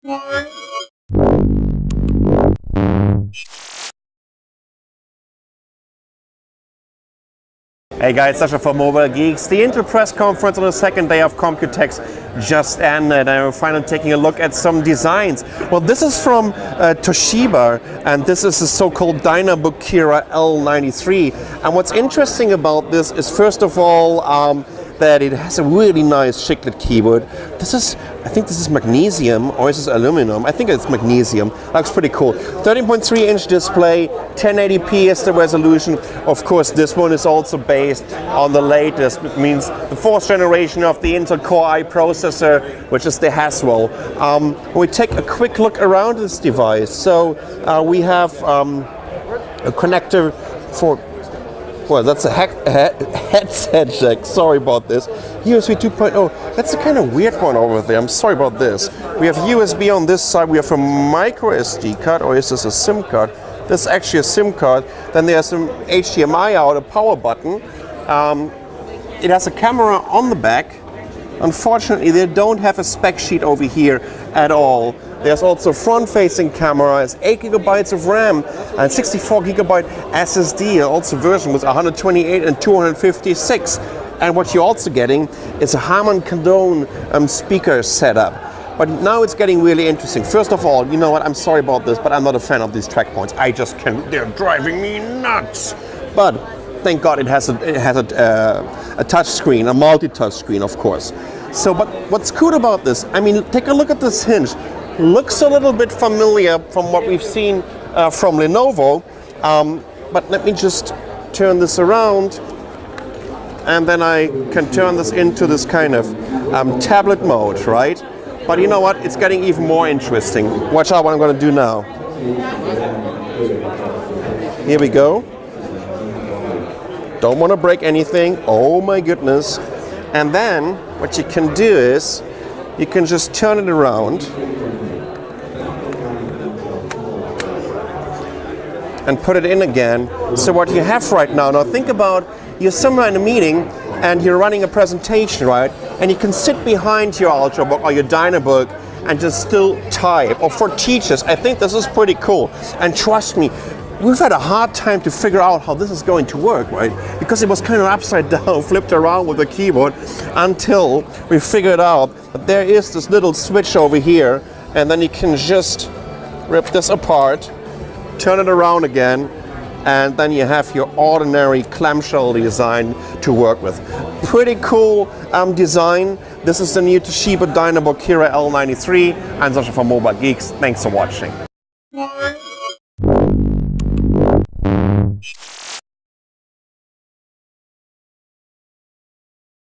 Hey guys, Sasha from Mobile Geeks. The Intel press conference on the second day of Computex just ended, and we're finally taking a look at some designs. Well, this is from Toshiba, and this is the so-called Dynabook L93. And what's interesting about this is, first of all, that it has a really nice chiclet keyboard. I think this is magnesium, or is this aluminum? I think it's magnesium. Looks pretty cool. 13.3-inch display, 1080p is the resolution. Of course, this one is also based on the latest. It means the 4th generation of the Intel Core i processor, which is the Haswell. We take a quick look around this device. So we have a connector for, well, that's a headset jack. Sorry about this. USB 2.0. That's a kind of weird one over there. I'm sorry about this. We have USB on this side. We have a micro SD card, or is this a SIM card? This is actually a SIM card. Then there's some HDMI out, a power button. It has a camera on the back. Unfortunately, they don't have a spec sheet over here at all. There's also front-facing camera, it's 8 GB of RAM and 64 GB SSD, also version with 128 and 256. And what you're also getting is a Harman Kardon speaker setup. But now it's getting really interesting. First of all, you know what, I'm sorry about this, but I'm not a fan of these track points. I just can't, they're driving me nuts. But thank God it has a touch screen, a multi-touch screen, of course. So, but what's cool about this, I mean, take a look at this hinge. Looks a little bit familiar from what we've seen from Lenovo, but let me just turn this around, and then I can turn this into this kind of tablet mode, right? But you know what? It's getting even more interesting. Watch out what I'm going to do now. Here we go. Don't want to break anything. Oh my goodness. And then what you can do is you can just turn it around and put it in again. So what you have right now think about, you're somewhere in a meeting and you're running a presentation, right? And you can sit behind your Ultrabook or your Dynabook and just still type. Or for teachers, I think this is pretty cool. And trust me, we've had a hard time to figure out how this is going to work, right? Because it was kind of upside down, flipped around with the keyboard, until we figured out that there is this little switch over here, and then you can just rip this apart, turn it around again, and then you have your ordinary clamshell design to work with. Pretty cool design. This is the new Toshiba Dynabook L93. I'm Sasha from Mobile Geeks. Thanks for watching.